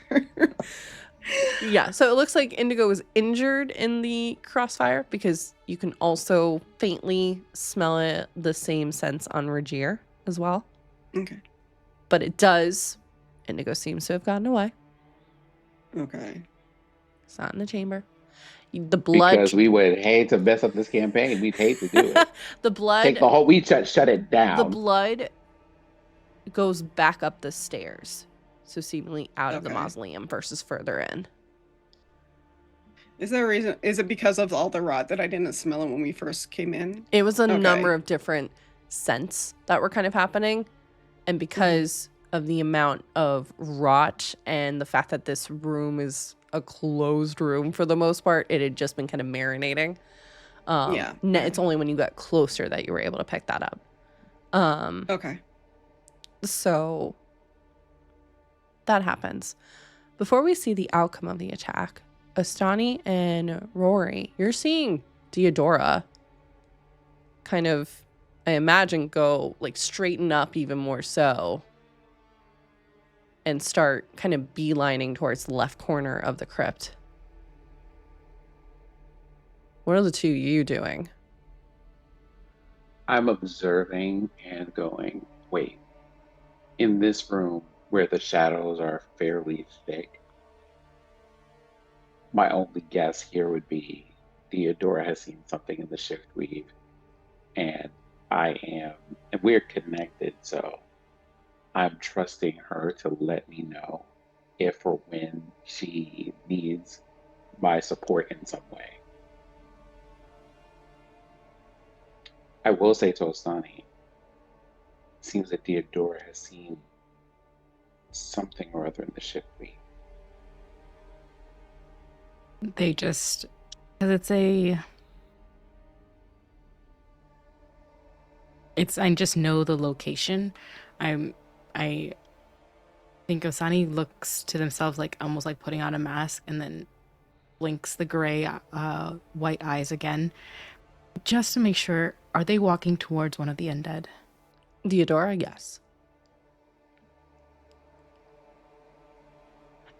Yeah, so it looks like Indigo was injured in the crossfire because you can also faintly smell it, the same sense on Regier as well. Okay. But it does. Indigo seems to have gotten away. Okay. It's not in the chamber. The blood... Because we would hate to mess up this campaign. We'd hate to do it. The blood... Take the whole... We shut it down. The blood goes back up the stairs. So seemingly out of the Okay. mausoleum versus further in. Is there a reason? Is it because of all the rot that I didn't smell it when we first came in? It was a Okay. number of different scents that were kind of happening. And because of the amount of rot and the fact that this room is a closed room for the most part, it had just been kind of marinating. Yeah. It's only when you got closer that you were able to pick that up. Okay. So that happens. Before we see the outcome of the attack, Astani and Rory, you're seeing Deodora kind of, I imagine, go like straighten up even more so and start kind of beelining towards the left corner of the crypt. What are the two of you doing? I'm observing and going, wait, in this room where the shadows are fairly thick, my only guess here would be Theodora has seen something in the shift weave, and and we're connected, so I'm trusting her to let me know if or when she needs my support in some way. I will say to Ostani, it seems that Theodora has seen something or other in the shift weave. They just, because I just know the location. I think Osani looks to themselves like almost like putting on a mask and then blinks the gray white eyes again, just to make sure. Are they walking towards one of the undead? Theodora, yes.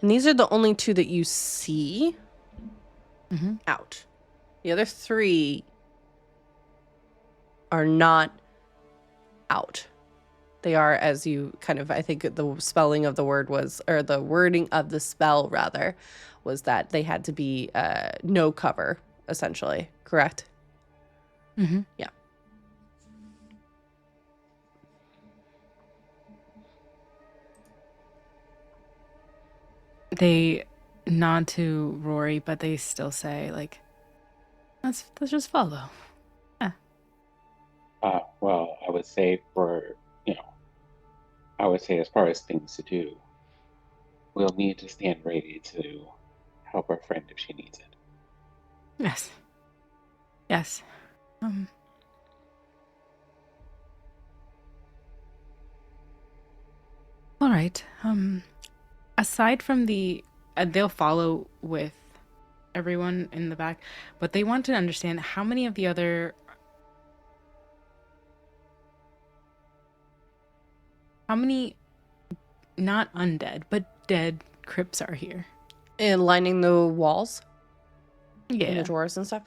And these are the only two that you see out. The other three are not out. They are, as you kind of, I think the spelling of the word was, or the wording of the spell rather, was that they had to be no cover, essentially. Correct? Mm-hmm. Yeah. They nod to Rory, but they still say, like, let's just follow. Yeah. Well, I would say I would say as far as things to do, we'll need to stand ready to help our friend if she needs it. Yes. Yes. All right. Aside from they'll follow with everyone in the back, but they want to understand how many of the other, how many not undead but dead crypts are here. And lining the walls. Yeah. In the drawers and stuff.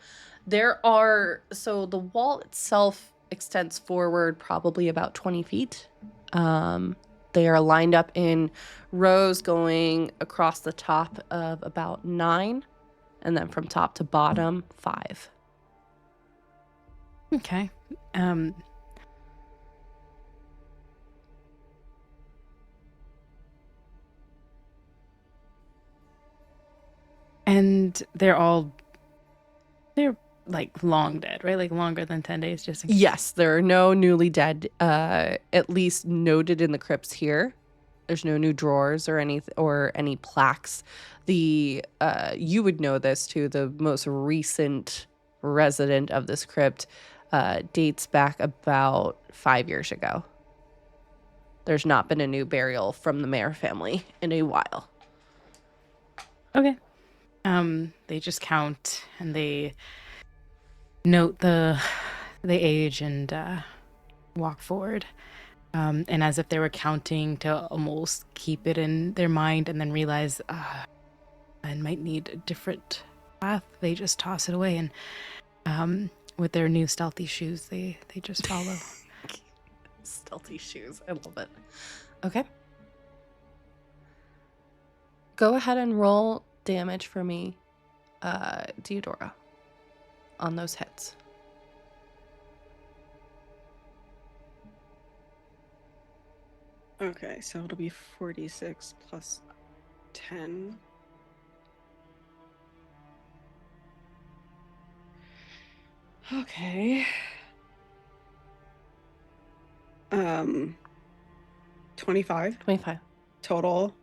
There are, so the wall itself extends forward probably about 20 feet. They are lined up in rows going across the top of about 9. And then from top to bottom, 5. Okay. And they're like long dead, right? Like longer than 10 days, just in case. Yes, there are no newly dead, at least noted in the crypts here. There's no new drawers or any plaques. You would know this too. The most recent resident of this crypt dates back about 5 years ago. There's not been a new burial from the Mayer family in a while. Okay. They just count and they note the age and walk forward. And as if they were counting to almost keep it in their mind and then realize I might need a different path, they just toss it away. And with their new stealthy shoes, they just follow. Stealthy shoes. I love it. Okay. Go ahead and roll damage for me, Deodora, on those hits. Okay, so it'll be 46 plus 10. Okay. 25 25. total.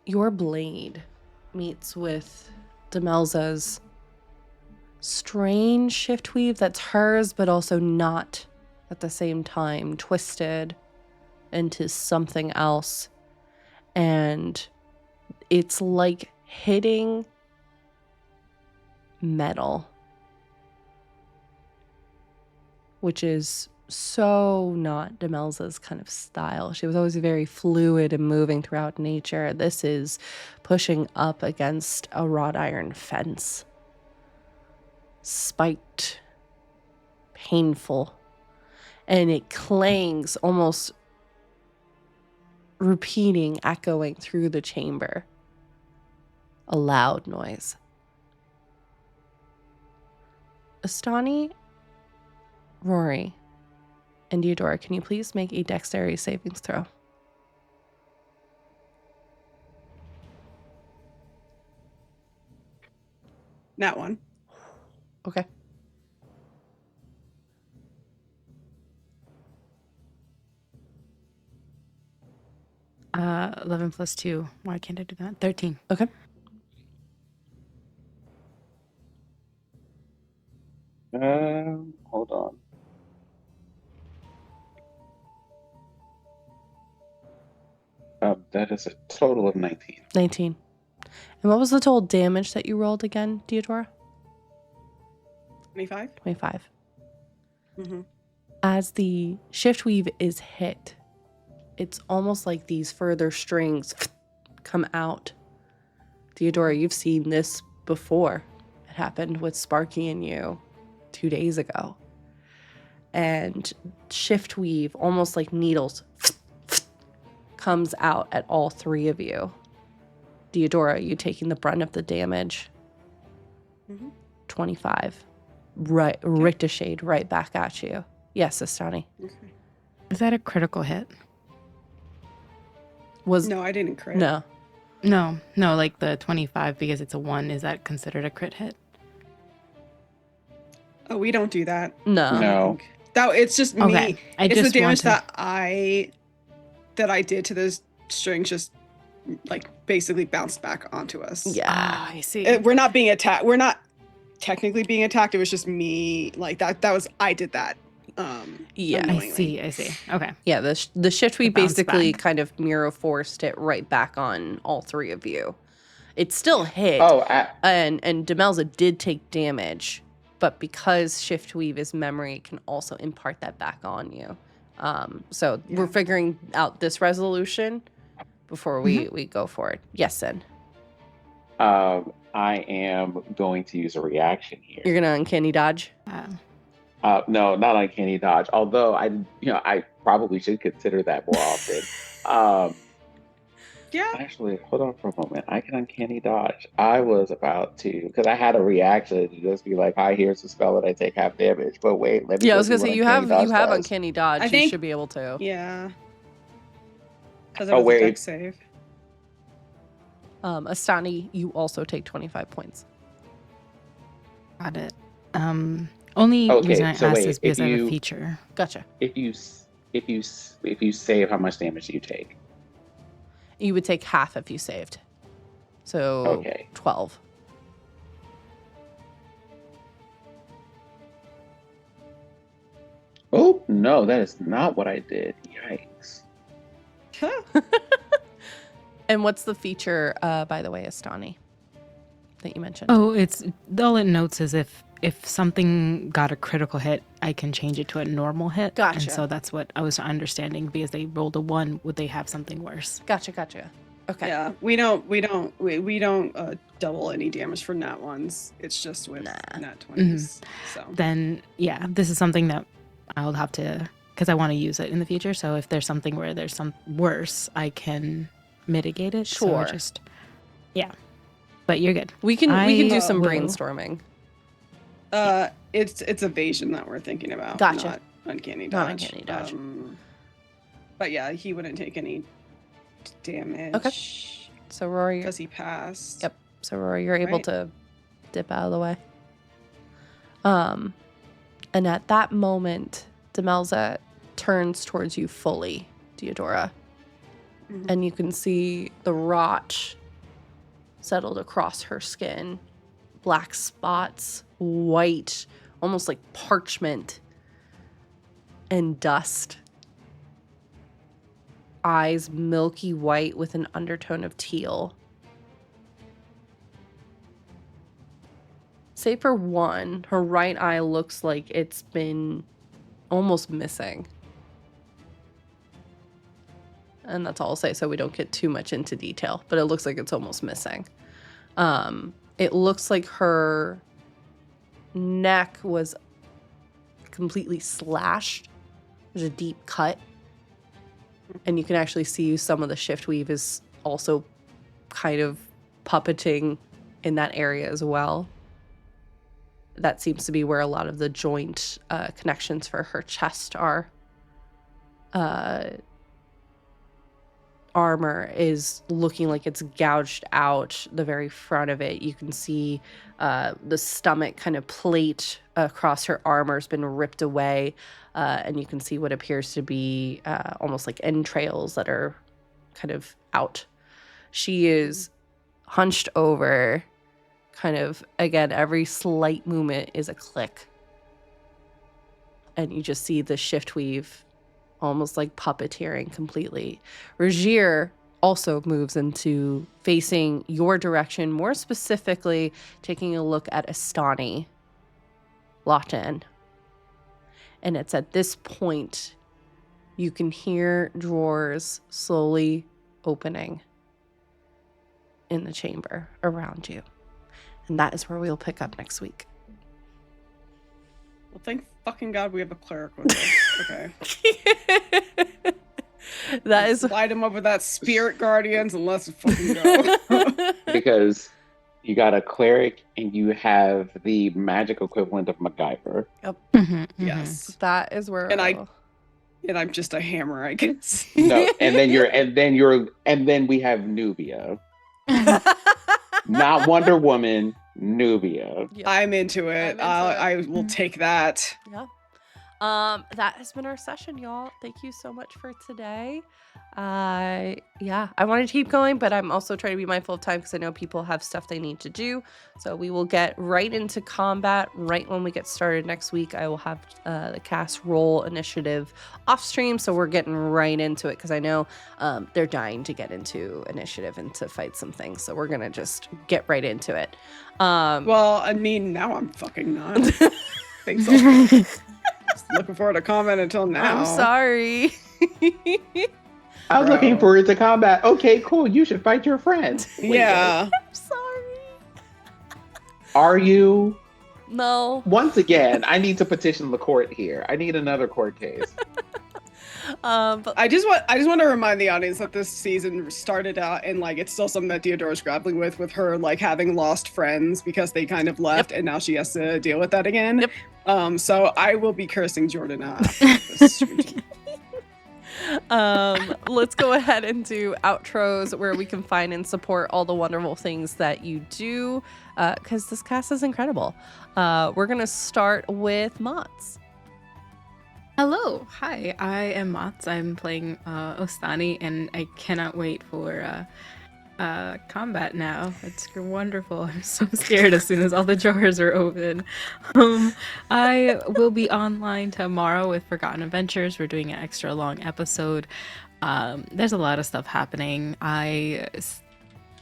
Your blade meets with Demelza's strange shift weave that's hers, but also not at the same time, twisted into something else. And it's like hitting metal, which is so not Demelza's kind of style. She was always very fluid and moving throughout nature. This is pushing up against a wrought iron fence. Spiked, painful, and it clangs, almost repeating, echoing through the chamber. A loud noise. Astani, Rory, and Deodora, can you please make a dexterity savings throw? That one. Okay. Uh, 11 plus 2. Why can't I do that? 13. Okay. Hold on. That is a total of 19. 19. And what was the total damage that you rolled again, Deodora? 25. 25. Mm-hmm. As the shift weave is hit, it's almost like these further strings come out. Deodora, you've seen this before. It happened with Sparky and you 2 days ago. And shift weave, almost like needles, comes out at all 3 of you. Deodora, you taking the brunt of the damage. Mm-hmm. 25. Right, ricocheted right back at you. Yes, Astani. Okay. Is that a critical hit? No, I didn't crit. No. No, like the 25 because it's a 1. Is that considered a crit hit? Oh, we don't do that. No. No. That it's just me. Okay, It's the damage that I did to those strings. Just like basically bounced back onto us. Yeah. Ah, I see. We're not being attacked. We're not technically being attacked. It was just me. Like that was I did that. Yeah. I unknowingly. see. Okay. Yeah, the shift we It bounced basically back. kind of mirror forced it right back on all 3 of you. It still hit. Oh, And Demelza did take damage, but because shift weave is memory, it can also impart that back on you. So we're figuring out this resolution before we go for it. Yes, Sin. I am going to use a reaction here. You're gonna uncanny dodge. No, not uncanny dodge. Although I probably should consider that more often. Yeah. Actually, hold on for a moment. I can uncanny dodge. I was about to, because I had a reaction to just be like, "Hi, here's the spell that I take half damage." But wait, let me Yeah, I go was see gonna what say you uncanny dodge have does. uncanny dodge. I You think- should be able to. Yeah. Because it Oh was a wait, deck save. Astani, you also take 25 points. Got it. Only Okay, reason I so asked wait, is because if I have a you- feature. Gotcha. if you save, how much damage do you take? You would take half if you saved. So Okay. 12. Oh no, that is not what I did. Yikes. And what's the feature, by the way, Astani, that you mentioned? Oh, it's all it notes is if something got a critical hit, I can change it to a normal hit. Gotcha. And so that's what I was understanding because they rolled a 1. Would they have something worse? Gotcha. Okay. Yeah, we don't double any damage for nat ones. It's just with nat 20s. So Then yeah, this is something that I'll have to, because I want to use it in the future. So if there's something where there's some worse, I can mitigate it. Sure. So just yeah, but you're good. We can do some will- brainstorming. it's evasion that we're thinking about. Gotcha. Not uncanny Not dodge. uncanny dodge. But yeah, he wouldn't take any damage. Okay. So Rory, Because he passed. Yep. So Rory, you're able Right. to dip out of the way. And at that moment, Demelza turns towards you fully, Deodora, Mhm. and you can see the rot settled across her skin, black spots, white, almost like parchment, and dust. Eyes milky white with an undertone of teal. Save for one, her right eye looks like it's been almost missing. And that's all I'll say, so we don't get too much into detail, but it looks like it's almost missing. It looks like her neck was completely slashed. There's a deep cut. And you can actually see some of the shift weave is also kind of puppeting in that area as well. That seems to be where a lot of the joint connections for her chest are. Armor is looking like it's gouged out the very front of it. You can see the stomach kind of plate across her armor has been ripped away. And you can see what appears to be almost like entrails that are kind of out. She is hunched over, kind of, again, every slight movement is a click. And you just see the shift weave almost like puppeteering completely. Regier also moves into facing your direction, more specifically taking a look at Astani, locked in. And it's at this point you can hear drawers slowly opening in the chamber around you. And that is where we'll pick up next week. Well, thank fucking God we have a cleric with us. Okay. That is Light him up with that spirit guardians and let's fucking go. Because you got a cleric and you have the magic equivalent of MacGyver. Yes. that is where And I'm just a hammer, I guess. No, and then we have Nubia. Not Wonder Woman, Nubia. Yep. I'm into it. I'm into it. I will take that. Yeah. That has been our session, y'all. Thank you so much for today. Yeah, I wanted to keep going, but I'm also trying to be mindful of time because I know people have stuff they need to do. So we will get right into combat right when we get started next week. I will have the cast roll initiative off stream, so we're getting right into it because I know they're dying to get into initiative and to fight some things. So we're gonna just get right into it. Well, I mean, now I'm fucking not. Thanks so much. Just looking forward to comment until now. I'm sorry. I was Bro. looking forward to combat. Okay, cool. You should fight your friend. Wait, Yeah. I'm sorry. Are you? No. Once again, I need to petition the court here. I need another court case. But I just want to remind the audience that this season started out and like it's still something that Theodora's grappling with her like having lost friends because they kind of left and now she has to deal with that again. Yep. So I will be cursing Jordan out after this routine. Let's go ahead and do outros where we can find and support all the wonderful things that you do, because this cast is incredible. We're gonna start with Mott's. Hello, hi, I am Mats. I'm playing Ostani, and I cannot wait for combat now. It's wonderful. I'm so scared as soon as all the drawers are open. I will be online tomorrow with Forgotten Adventures. We're doing an extra long episode. There's a lot of stuff happening. I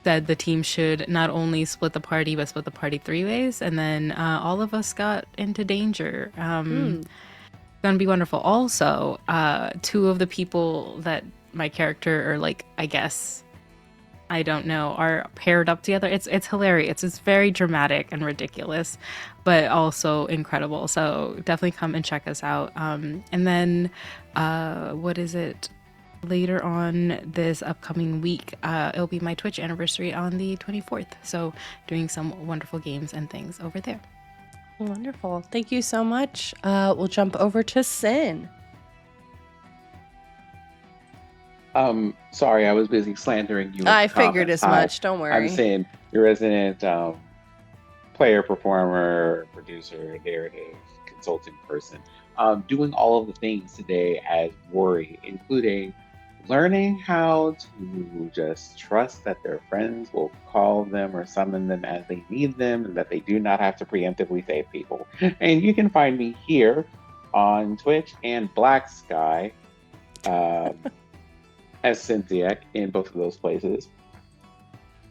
said the team should not only split the party, but split the party 3 ways, and then all of us got into danger. Gonna be wonderful. Also, 2 of the people that my character, or like, I guess, I don't know, are paired up together. It's hilarious. It's very dramatic and ridiculous, but also incredible. So definitely come and check us out. And then, what is it? Later on this upcoming week, it'll be my Twitch anniversary on the 24th. So doing some wonderful games and things over there. Wonderful. Thank you so much. We'll jump over to Sin. Sorry, I was busy slandering you. I figured as much. Don't worry. I'm saying your resident player, performer, producer, narrative, consultant person, doing all of the things today as Worry, including learning how to just trust that their friends will call them or summon them as they need them, and that they do not have to preemptively save people. And you can find me here on Twitch and Black Sky as Cynthia in both of those places.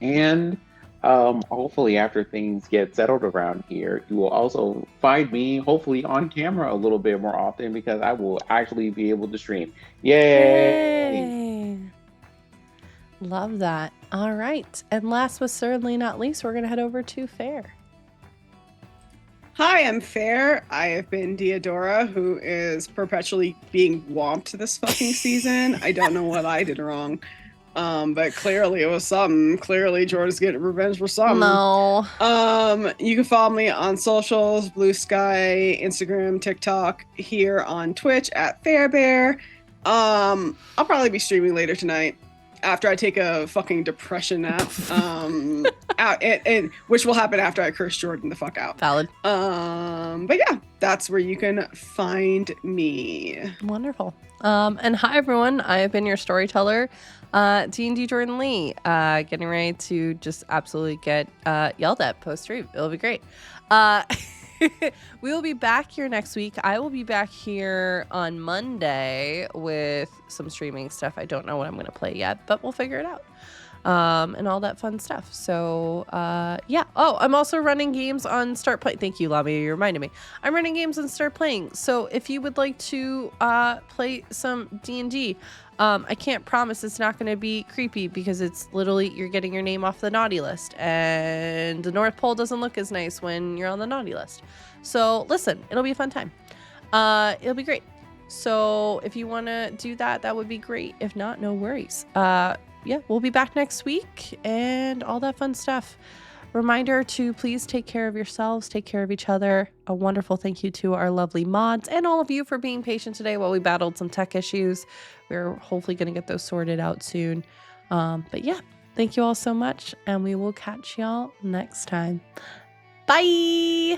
And hopefully after things get settled around here, you will also find me hopefully on camera a little bit more often, because I will actually be able to stream. Yay! Love that. All right. And last but certainly not least, we're going to head over to Fair. Hi, I'm Fair. I have been Deodora, who is perpetually being whomped this fucking season. I don't know what I did wrong. But clearly it was something. Clearly Jordan's getting revenge for something. No. You can follow me on socials, Blue Sky, Instagram, TikTok, here on Twitch at Fairbear. I'll probably be streaming later tonight after I take a fucking depression nap. Which will happen after I curse Jordan the fuck out. Valid. But yeah, that's where you can find me. Wonderful. And hi everyone, I have been your storyteller, D&D Jordan Lee, getting ready to just absolutely get yelled at post-stream. It'll be great. We will be back here next week. I will be back here on Monday with some streaming stuff. I don't know what I'm going to play yet, but we'll figure it out. And all that fun stuff. So, yeah. Oh, I'm also running games on Start Playing. Thank you, Lamia. You reminded me. I'm running games on Start Playing. So if you would like to play some D&D, I can't promise it's not going to be creepy, because it's literally you're getting your name off the naughty list, and the North Pole doesn't look as nice when you're on the naughty list. So listen, it'll be a fun time. It'll be great. So if you want to do that, that would be great. If not, no worries. Yeah, we'll be back next week and all that fun stuff. Reminder to please take care of yourselves, take care of each other. A wonderful thank you to our lovely mods and all of you for being patient today while we battled some tech issues. We're hopefully going to get those sorted out soon. But yeah, thank you all so much, and we will catch y'all next time. Bye!